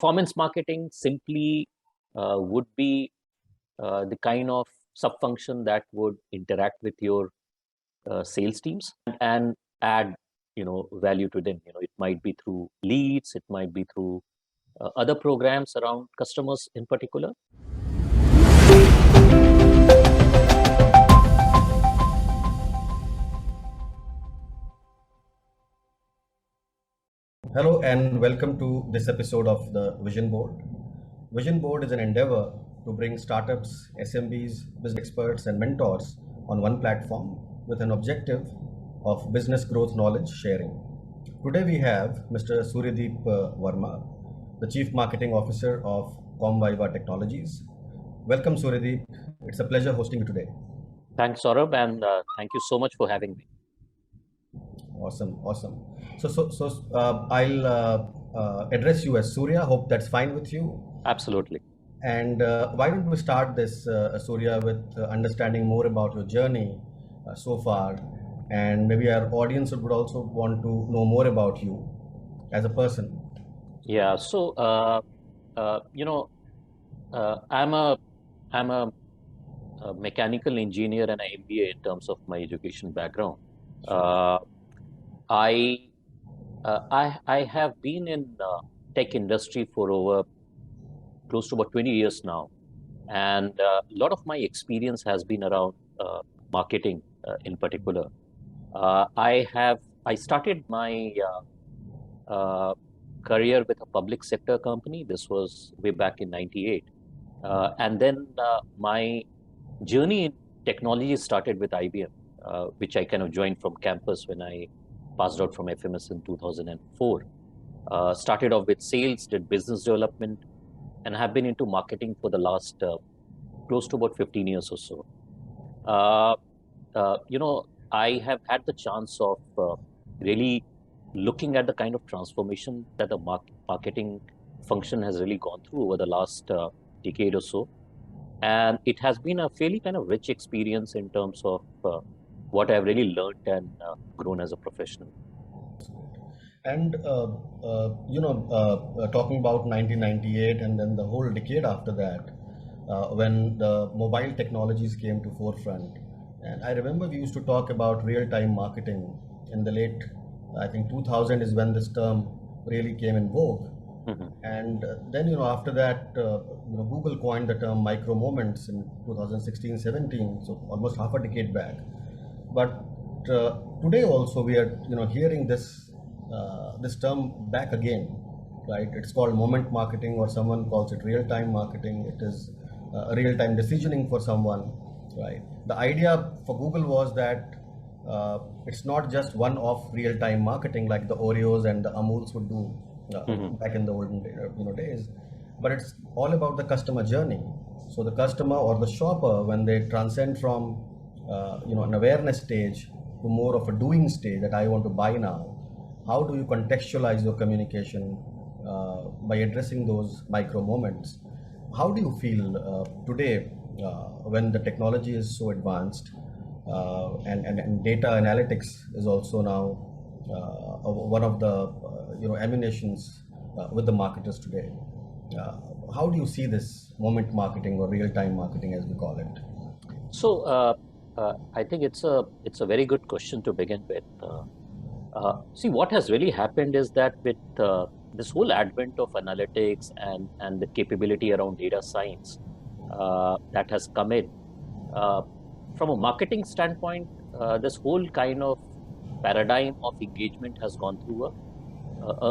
Performance marketing simply would be the kind of sub-function that would interact with your sales teams and add value to them. It might be through leads, it might be through other programs around customers in particular. Hello and welcome to this episode of the Vision Board. Vision Board is an endeavor to bring startups, SMBs, business experts, and mentors on one platform with an objective of business growth knowledge sharing. Today we have Mr. Suryadeep Verma, the Chief Marketing Officer of Comviva Technologies. Welcome, Suryadeep. It's a pleasure hosting you today. Thanks, Saurabh, and thank you so much for having me. Awesome. I'll address you as Surya. Hope that's fine with you. Absolutely. And why don't we start this, Surya, with understanding more about your journey so far, and maybe our audience would also want to know more about you as a person. Yeah. So, I'm a mechanical engineer and an MBA in terms of my education background. I have been in tech industry for over close to about 20 years now, and a lot of my experience has been around marketing in particular. I started my career with a public sector company. This was way back in '98, and then my journey in technology started with IBM, which I kind of joined from campus when I passed out from FMS in 2004. Started off with sales, did business development, and have been into marketing for the last close to about 15 years or so. I have had the chance of really looking at the kind of transformation that the marketing function has really gone through over the last decade or so. And it has been a fairly kind of rich experience in terms of what I've really learned and grown as a professional. And talking about 1998 and then the whole decade after that, when the mobile technologies came to forefront, and I remember we used to talk about real-time marketing in the late, I think 2000 is when this term really came in vogue. And then, after that, Google coined the term micro moments in 2016-17, so almost half a decade back. But today also we are, hearing this term back again, right? It's called moment marketing, or someone calls it real-time marketing. It is real-time decisioning for someone, right? The idea for Google was that it's not just one-off real-time marketing like the Oreos and the Amuls would do back in the olden days, but it's all about the customer journey. So the customer or the shopper, when they transcend from an awareness stage to more of a doing stage, that I want to buy now, how do you contextualize your communication by addressing those micro moments? How do you feel today when the technology is so advanced and data analytics is also now one of the ammunitions with the marketers today? How do you see this moment marketing or real-time marketing, as we call it? So I think it's a very good question to begin with. See, what has really happened is that with this whole advent of analytics and the capability around data science that has come in, from a marketing standpoint, this whole kind of paradigm of engagement has gone through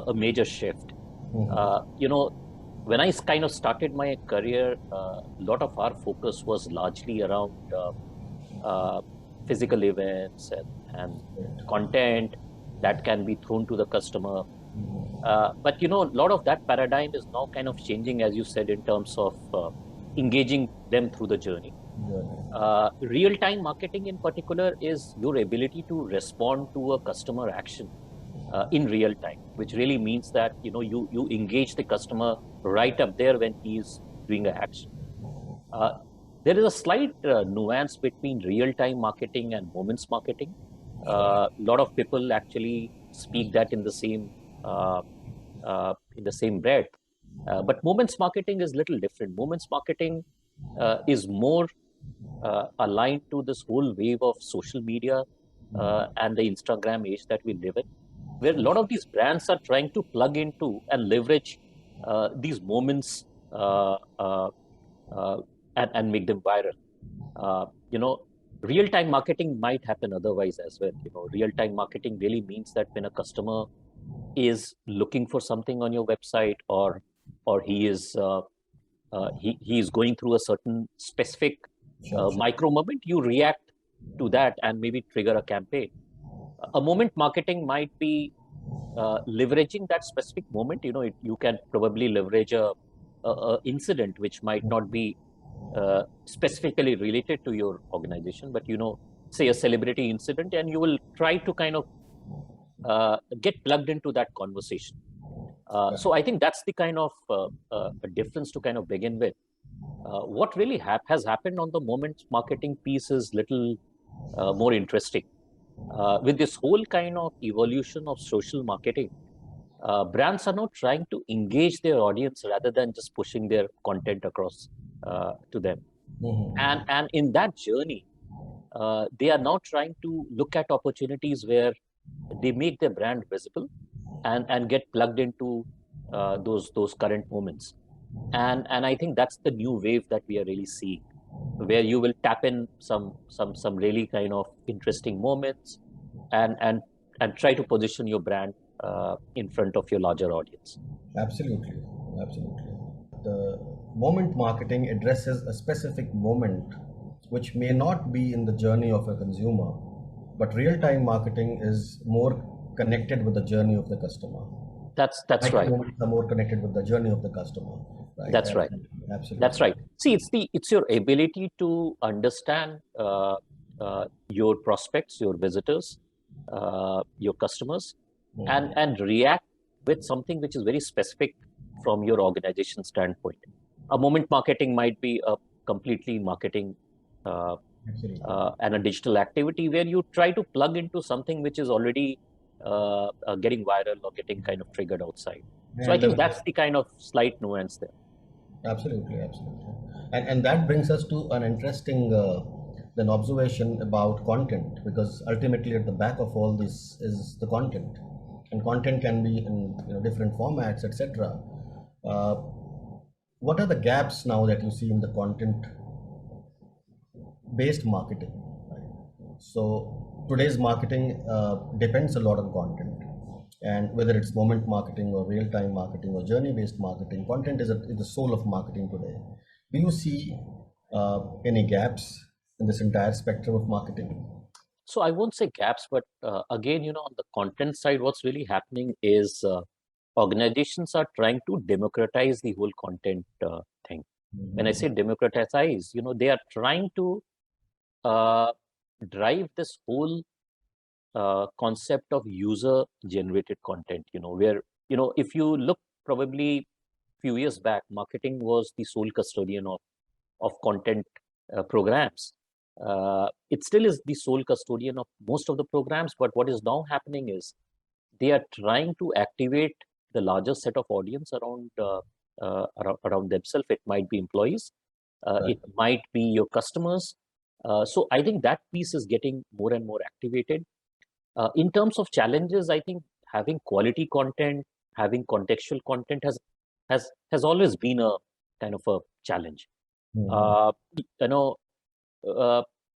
a major shift. When I kind of started my career, a lot of our focus was largely around physical events and content that can be thrown to the customer. But a lot of that paradigm is now kind of changing, as you said, in terms of engaging them through the journey. Real-time marketing in particular is your ability to respond to a customer action in real time, which really means that you engage the customer right up there when he's doing an action. There is a slight nuance between real-time marketing and moments marketing. A lot of people actually speak that in the same breath. But moments marketing is little different. Moments marketing is more aligned to this whole wave of social media and the Instagram age that we live in, where a lot of these brands are trying to plug into and leverage these moments and make them viral. You know, real-time marketing might happen otherwise as well. You know, real-time marketing really means that when a customer is looking for something on your website, or he is he is going through a certain specific micro moment, you react to that and maybe trigger a campaign. A moment marketing might be leveraging that specific moment. You know, you can probably leverage a incident which might not be specifically related to your organization, but you know, say a celebrity incident, and you will try to kind of get plugged into that conversation. So I think that's the kind of difference to kind of begin with. What really has happened on the moment marketing piece is little more interesting. With this whole kind of evolution of social marketing, brands are now trying to engage their audience rather than just pushing their content across to them. And in that journey, they are now trying to look at opportunities where they make their brand visible and get plugged into those current moments. And I think that's the new wave that we are really seeing, where you will tap in some really kind of interesting moments and try to position your brand in front of your larger audience. Absolutely, absolutely. The moment marketing addresses a specific moment which may not be in the journey of a consumer, but real-time marketing is more connected with the journey of the customer. That's right. Moments are more connected with the journey of the customer. Right? That's right. Absolutely. That's right. See, it's your ability to understand your prospects, your visitors, your customers, and react with something which is very specific from your organization standpoint. A moment marketing might be a completely marketing and a digital activity where you try to plug into something which is already getting viral or getting kind of triggered outside. So I think that's the kind of slight nuance there. Absolutely, absolutely. And that brings us to an interesting then observation about content, because ultimately at the back of all this is the content, and content can be in different formats, etc. What are the gaps now that you see in the content based marketing? Right? So today's marketing depends a lot on content, and whether it's moment marketing or real-time marketing or journey-based marketing, content is the soul of marketing today. Do you see any gaps in this entire spectrum of marketing? So I won't say gaps, but again, on the content side, what's really happening is organizations are trying to democratize the whole content thing. When I say democratize, they are trying to drive this whole concept of user-generated content. Where if you look probably a few years back, marketing was the sole custodian of content programs. It still is the sole custodian of most of the programs, but what is now happening is they are trying to activate the larger set of audience around themselves. It might be employees, right. It might be your customers. So I think that piece is getting more and more activated. In terms of challenges, I think having quality content, having contextual content has always been a kind of a challenge.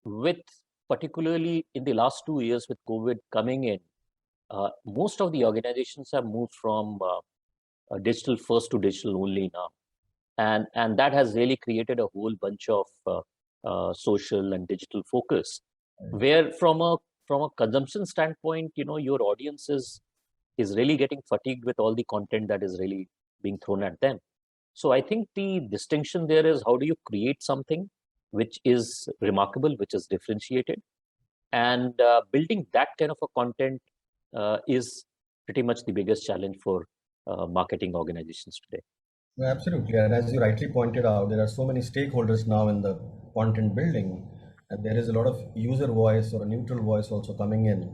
With particularly in the last 2 years with COVID coming in, most of the organizations have moved from digital first to digital only now, and that has really created a whole bunch of social and digital focus, where from a consumption standpoint, your audience is really getting fatigued with all the content that is really being thrown at them. So I think the distinction there is, how do you create something which is remarkable, which is differentiated, and building that kind of a content is pretty much the biggest challenge for marketing organizations today. Absolutely, and as you rightly pointed out, there are so many stakeholders now in the content building, and there is a lot of user voice or a neutral voice also coming in,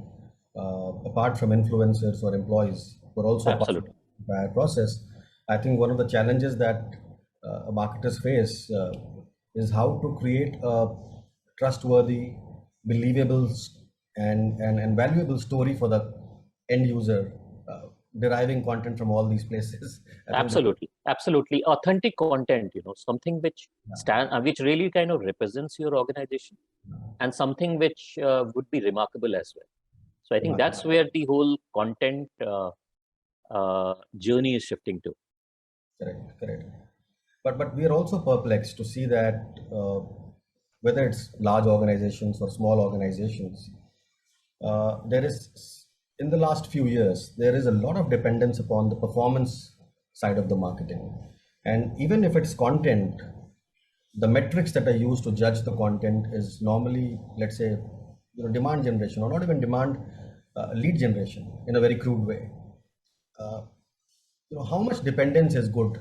apart from influencers or employees who are also part of the process. I think one of the challenges that marketers face is how to create a trustworthy, believable, and valuable story for the end user, deriving content from all these places. I think that, Absolutely, absolutely. Authentic content, something which which really kind of represents your organization, and something which would be remarkable as well. So I think that's where the whole content journey is shifting to. correct, correct. But we are also perplexed to see that whether it's large organizations or small organizations, there is, in the last few years, there is a lot of dependence upon the performance side of the marketing. And even if it's content, the metrics that are used to judge the content is normally, let's say, demand generation, or not even demand, lead generation in a very crude way. Uh, how much dependence is good,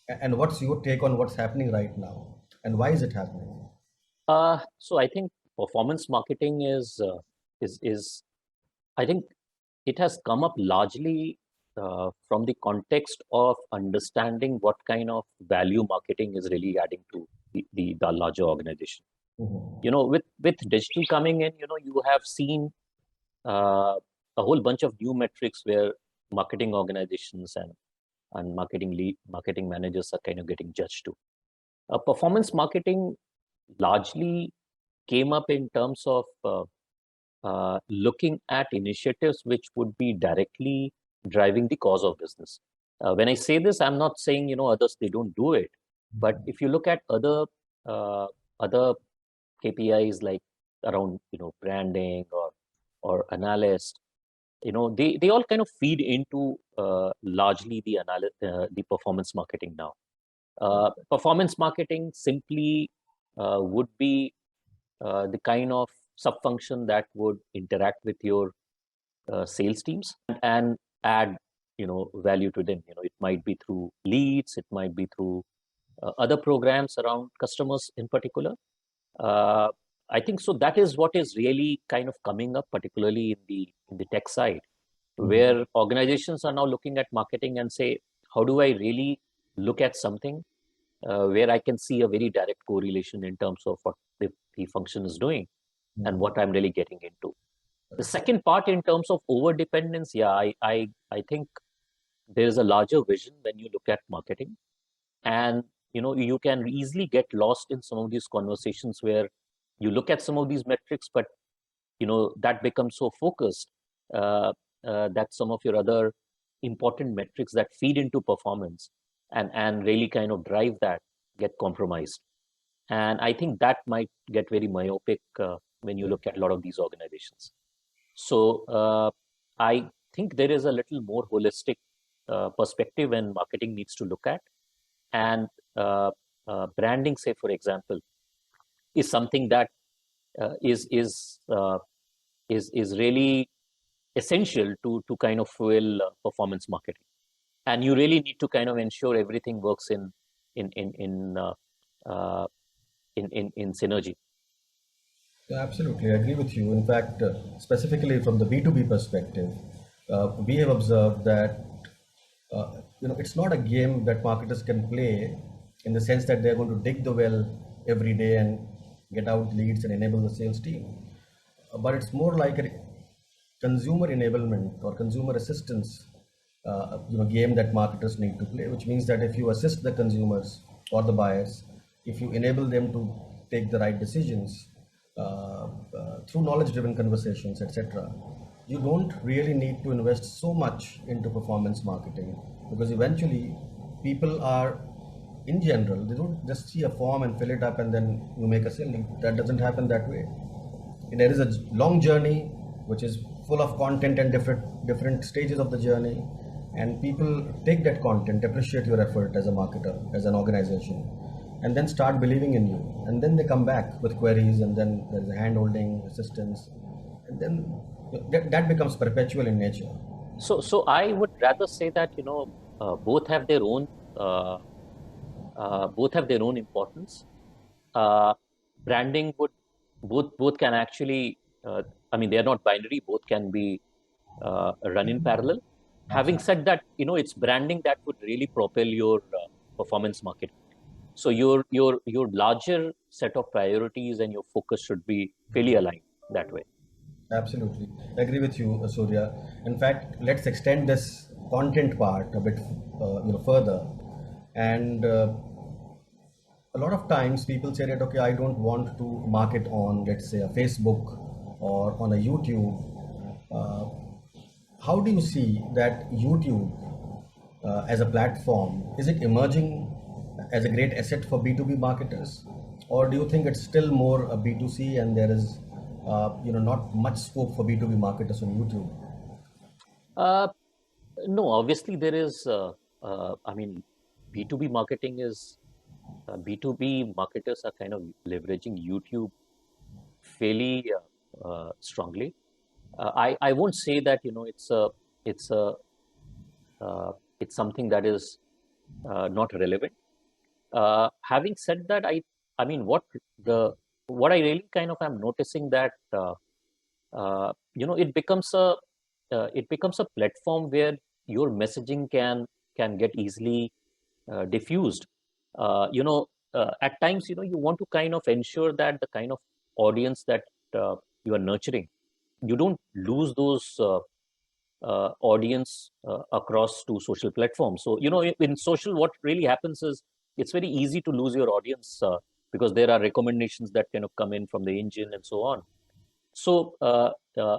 and what's your take on what's happening right now, and why is it happening? So I think performance marketing is I think it has come up largely from the context of understanding what kind of value marketing is really adding to the larger organization. Mhm. With digital coming in, you have seen uh, a whole bunch of new metrics where marketing organizations and marketing managers are kind of getting judged to. Performance marketing largely came up in terms of looking at initiatives which would be directly driving the cause of business. When I say this, I'm not saying others they don't do it, but if you look at other KPIs like around branding or analyst, they all kind of feed into largely the performance marketing now. Performance marketing simply would be the kind of sub-function that would interact with your sales teams and add value to them. It might be through leads, it might be through other programs around customers in particular. uh, I think so that is what is really kind of coming up, particularly in the tech side, Mhm. where organizations are now looking at marketing and say, how do I really look at something where I can see a very direct correlation in terms of what the function is doing and what I'm really getting into. The second part, in terms of over dependence, yeah, I think there is a larger vision when you look at marketing, and you can easily get lost in some of these conversations where you look at some of these metrics, but that becomes so focused uh, that some of your other important metrics that feed into performance and really kind of drive that get compromised. And I think that might get very myopic when you look at a lot of these organizations. So I think there is a little more holistic perspective and marketing needs to look at. And uh, branding, say for example, is something that uh, is is uh, is really essential to kind of fuel performance marketing. And you really need to kind of ensure everything works in in in uh, uh, in synergy. Yeah, absolutely, I agree with you. In fact, specifically from the B2B perspective, we have observed that it's not a game that marketers can play in the sense that they're going to dig the well every day and get out leads and enable the sales team. But it's more like a consumer enablement or consumer assistance game that marketers need to play, which means that if you assist the consumers or the buyers, if you enable them to take the right decisions through knowledge driven conversations, etc., you don't really need to invest so much into performance marketing, because eventually people are, in general, they don't just see a form and fill it up and then you make a sale. That doesn't happen that way. There is a long journey which is full of content and different stages of the journey, and people take that content, appreciate your effort as a marketer, as an organization, and then start believing in you, and then they come back with queries, and then there's a hand holding assistance, and then that becomes perpetual in nature. So I would rather say that both have their own uh, both have their own importance. Uh, Branding would both can actually, I mean, they are not binary. Both can be run in parallel. Having said that, it's branding that would really propel your performance marketing. So your larger set of priorities and your focus should be fairly aligned that way. Absolutely. Agree with you, Surya. In fact, let's extend this content part a bit further. And a lot of times people say that, okay, I don't want to market on, let's say, a Facebook or on a YouTube. Uh, how do you see that YouTube as a platform, is it emerging as a great asset for B2B marketers? Or do you think it's still more a B2C and there is not much scope for B2B marketers on YouTube? Uh, no, obviously there is. I mean, B2B marketing is B2B marketers are kind of leveraging YouTube fairly strongly. I won't say that it's a it's something that is not relevant. Having said that, I mean what I really kind of am noticing that it becomes a platform where your messaging can get easily diffused. At times, you want to kind of ensure that the kind of audience that you are nurturing, you don't lose those audience across two social platforms. So, in social, what really happens is it's very easy to lose your audience because there are recommendations that kind of come in from the engine and so on. So,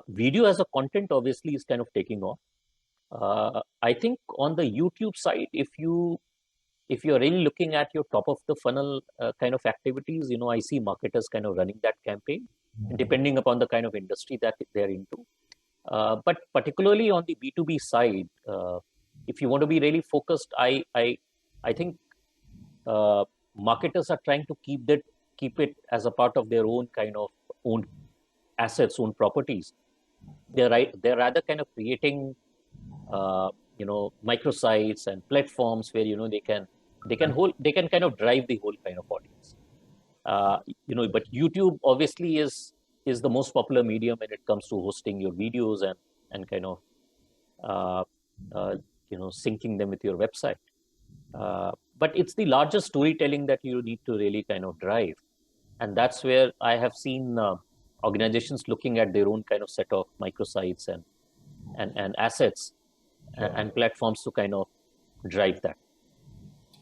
video as a content obviously is kind of taking off. I think on the YouTube side, if you're really looking at your top of the funnel kind of activities, I see marketers kind of running that campaign, depending upon the kind of industry that they're into. But particularly on the B2B side, if you want to be really focused, I think marketers are trying to keep it as a part of their own kind of own assets, own properties. They're rather kind of creating microsites and platforms where they can kind of drive the whole kind of audience. But YouTube obviously is the most popular medium when it comes to hosting your videos and kind of uh, uh, syncing them with your website. But it's the larger storytelling that you need to really kind of drive, and that's where I have seen organizations looking at their own kind of set of microsites and assets and platforms to kind of drive that.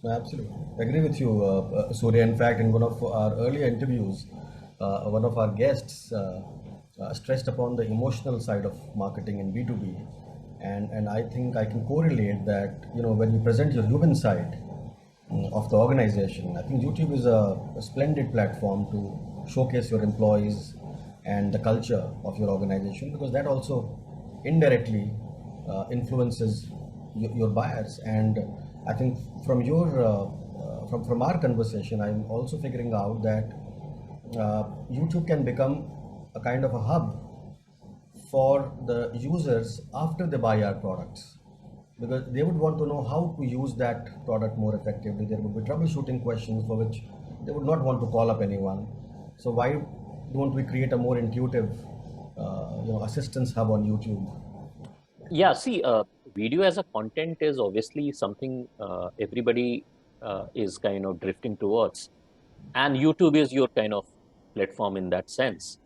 Absolutely. Agree with you, Surya. In fact, in one of our earlier interviews, one of our guests stressed upon the emotional side of marketing in B2B. And I think I can correlate that, when you present your human side of the organization, I think YouTube is a splendid platform to showcase your employees and the culture of your organization, because that also indirectly influences your buyers. And I think from your from our conversation, I'm also figuring out that YouTube can become a kind of a hub for the users after they buy our products, because they would want to know how to use that product more effectively. There would be troubleshooting questions for which they would not want to call up anyone. So why don't we create a more intuitive assistance hub on YouTube? Yeah, see, video as a content is obviously something everybody is kind of drifting towards, and YouTube is your kind of platform in that sense.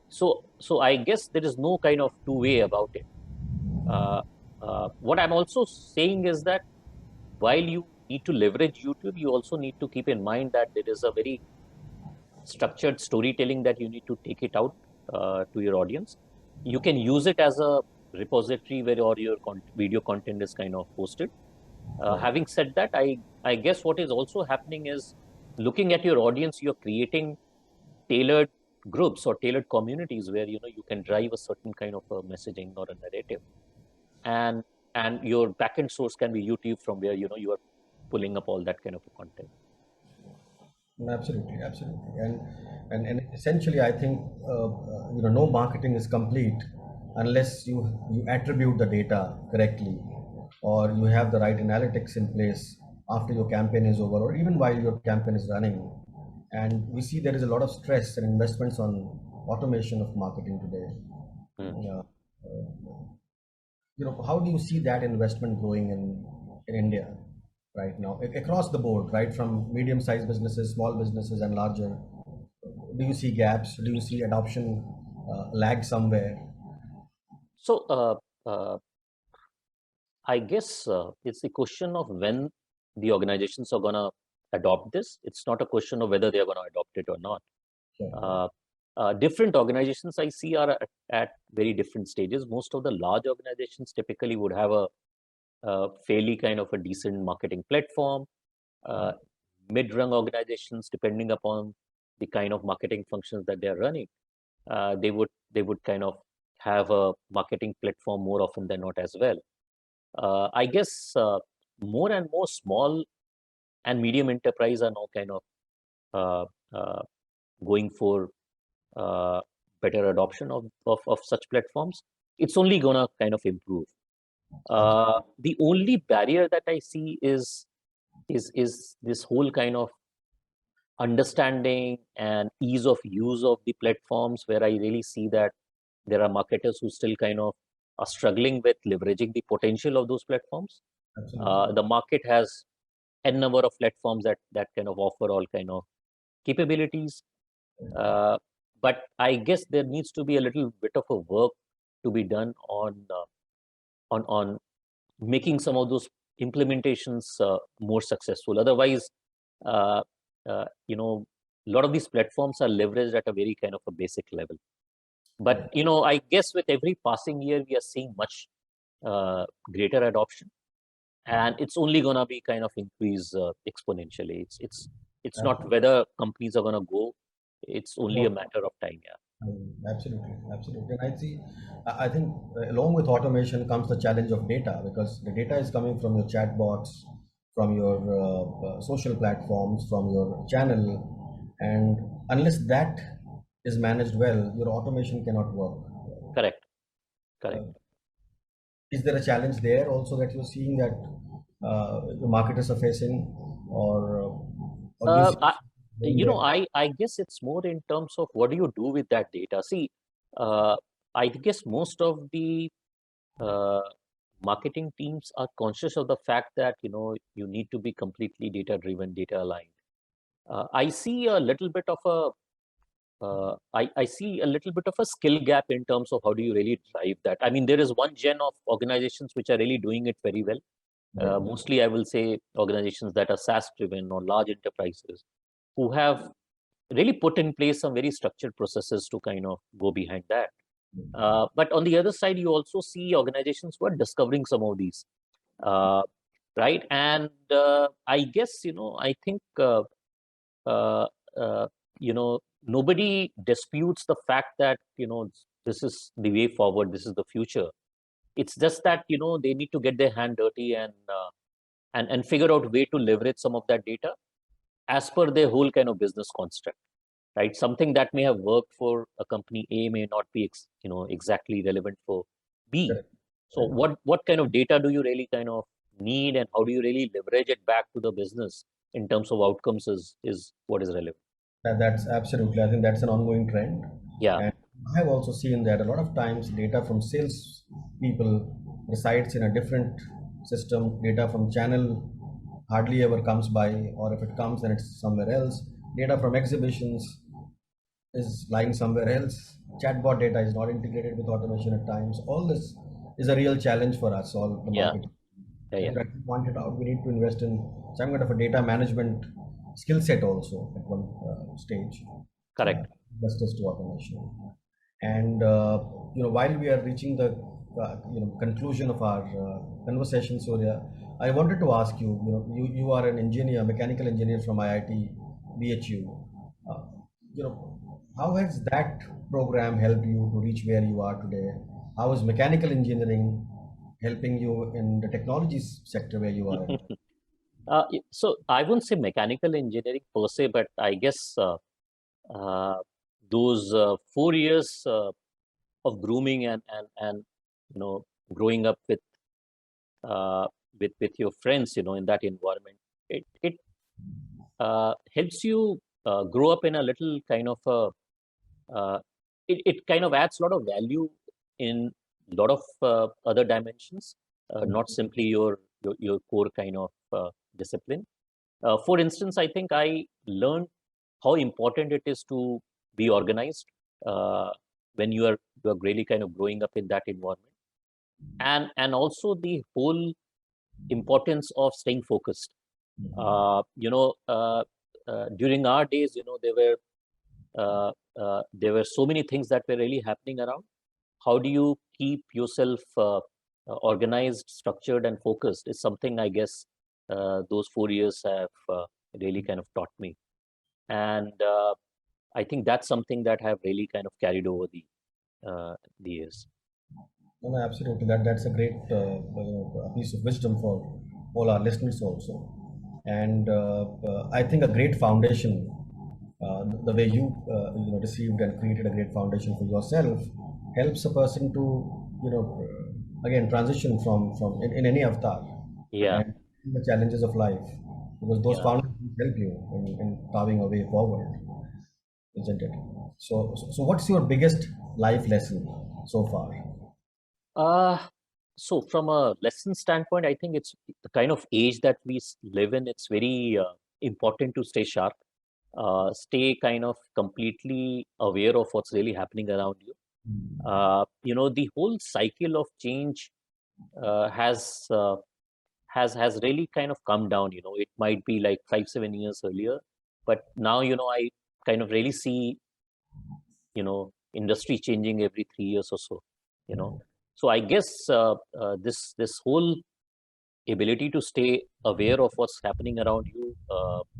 So I guess there is no kind of two-way about it. Uh, what I'm also saying is that while you need to leverage YouTube, you also need to keep in mind that there is a very structured storytelling that you need to take it out to your audience. You can use it as a repository where all your video content is kind of posted. Having said that, I guess what is also happening is looking at your audience, you're creating tailored groups or tailored communities where you can drive a certain kind of a messaging or a narrative, and your backend source can be YouTube, from where you are pulling up all that kind of a content. Absolutely, absolutely, and essentially, I think no marketing is complete unless you attribute the data correctly, or you have the right analytics in place after your campaign is over, or even while your campaign is running. And we see there is a lot of stress and investments on automation of marketing today. Mm. Yeah. how do you see that investment growing in India right now, across the board, right, from medium-sized businesses, small businesses, and larger? Do you see gaps? Do you see adoption lag somewhere? So I guess it's a question of when the organizations are gonna adopt this. It's not a question of whether they are gonna adopt it or not. Sure. Different organizations I see are at very different stages. Most of the large organizations typically would have a fairly kind of a decent marketing platform. Mid-rung organizations, depending upon the kind of marketing functions that they're running, they would kind of have a marketing platform more often than not as well. I guess more and more small and medium enterprise are now kind of going for better adoption of such platforms. It's only gonna kind of improve. The only barrier that I see is this whole kind of understanding and ease of use of the platforms, where I really see that there are marketers who still kind of are struggling with leveraging the potential of those platforms. Absolutely. The market has n number of platforms that kind of offer all kind of capabilities, but I guess there needs to be a little bit of a work to be done on making some of those implementations more successful. Otherwise, uh, you know, a lot of these platforms are leveraged at a very kind of a basic level. But I guess with every passing year, we are seeing much greater adoption, and it's only gonna be kind of increase exponentially. It's not whether companies are gonna go; it's only a matter of time. Yeah. Absolutely, absolutely. And I think along with automation comes the challenge of data, because the data is coming from your chatbots, from your social platforms, from your channel, and unless that is managed well, your automation cannot work. Correct. Correct. Uh, is there a challenge there also that you're seeing that the marketers are facing, or do you Uh, see I, going there? I guess it's more in terms of what do you do with that data. See, uh, I guess most of the uh, marketing teams are conscious of the fact that you need to be completely data driven, data aligned. I see a little bit of a I see a little bit of a skill gap in terms of how do you really drive that. I mean, there is one gen of organizations which are really doing it very well. Right. Mostly, I will say organizations that are SaaS driven or large enterprises who have really put in place some very structured processes to kind of go behind that. But on the other side, you also see organizations who are discovering some of these, uh, right? And I guess, I think, uh, uh, nobody disputes the fact that, this is the way forward, this is the future. It's just that, they need to get their hand dirty and figure out way to leverage some of that data as per their whole kind of business construct, right? Something that may have worked for a company A may not be, exactly relevant for B. Correct. So what kind of data do you really kind of need, and how do you really leverage it back to the business in terms of outcomes is what is relevant. That's absolutely. I think that's an ongoing trend, Yeah, and I have also seen that a lot of times data from sales people resides in a different system. Data from channel hardly ever comes by, or if it comes, then it's somewhere else. Data from exhibitions is lying somewhere else. Chatbot data is not integrated with automation at times. All this is a real challenge for us, all the yeah, marketing. yeah, As yeah. you rightly pointed out, we need to invest in some kind of a data management skill set also at one stage, uh, Correct. justice to automation. And while we are reaching the conclusion of our conversation, Surya, I wanted to ask you. You are an engineer, mechanical engineer from IIT BHU. Uh, how has that program helped you to reach where you are today? How is mechanical engineering helping you in the technologies sector where you are in? So I wouldn't say mechanical engineering per se, but I guess uh, those 4 years of grooming and growing up uh, with your friends, in that environment, it helps you grow up in a little kind of a it kind of adds a lot of value in lot of other dimensions, not simply your core kind of discipline. For instance, I think I learned how important it is to be organized uh, when you are really kind of growing up in that environment, and also the whole importance of staying focused. During our days, there were so many things that were really happening around. How do you keep yourself organized, structured, and focused is something I guess those 4 years have really kind of taught me. And I think that's something that have really kind of carried over the years. No, no, absolutely. That's a great a piece of wisdom for all our listeners also. And I think a great foundation, the way received and created a great foundation for yourself, helps a person to again transition from in any avatar Yeah, and the challenges of life, because those yeah. foundations help you in carving a way forward, isn't it? So what's your biggest life lesson so far? Uh, so from a lesson standpoint, I think it's the kind of age that we live in. It's very important to stay sharp, stay kind of completely aware of what's really happening around you. The whole cycle of change uh, has uh, has really kind of come down. It might be like 5-7 years earlier, but now I kind of really see industry changing every 3 years or so. You know, so I guess this whole ability to stay aware of what's happening around you,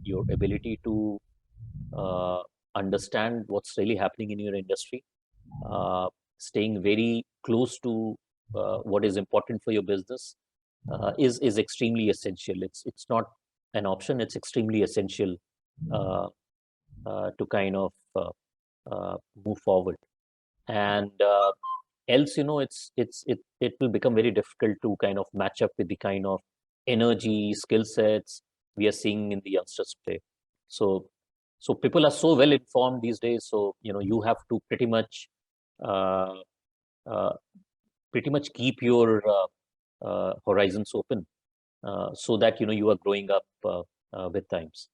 your ability to uh, understand what's really happening in your industry, uh, staying very close to what is important for your business is extremely essential. It's not an option. It's extremely essential uh, to kind of move forward. And else, it will become very difficult to kind of match up with the kind of energy, skill sets we are seeing in the youngsters today. So people are so well informed these days. So you have to uh, uh, pretty much keep your horizons open so that you are growing up with times.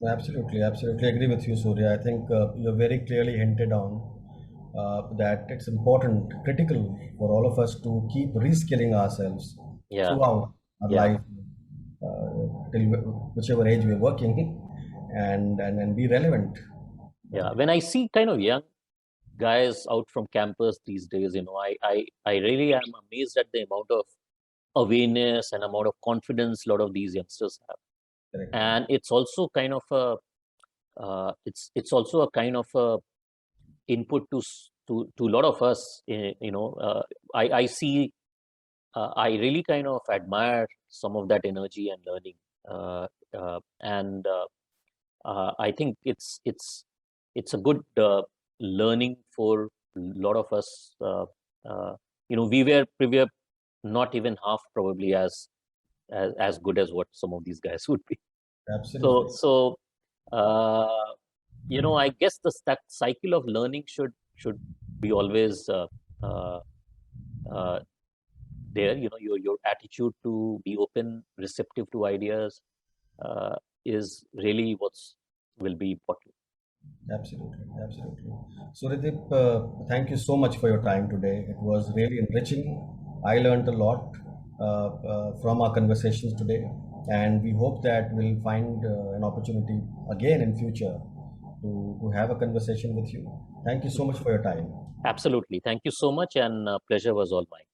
Absolutely, absolutely agree with you, Surya. I think you very clearly hinted on that it's important, critical for all of us to keep reskilling ourselves Yeah, throughout our yeah, life, till whichever age we're working, and be relevant. yeah. When I see kind of young guys out from campus these days, I really am amazed at the amount of awareness and amount of confidence a lot of these youngsters have. Correct. And it's also kind of a it's also a kind of a input to a lot of us. I see I really kind of admire some of that energy and learning, and I think it's a good learning for a lot of us. We were not even half probably as good as what some of these guys would be. So Absolutely. so I guess that cycle of learning should be always uh, uh, there. Your attitude to be open, receptive to ideas is really what's will be important. Absolutely, absolutely. Suridip, thank you so much for your time today. It was really enriching. I learned a lot from our conversations today, and we hope that we'll find an opportunity again in future to have a conversation with you. Thank you so much for your time. Absolutely. Thank you so much, and pleasure was all mine.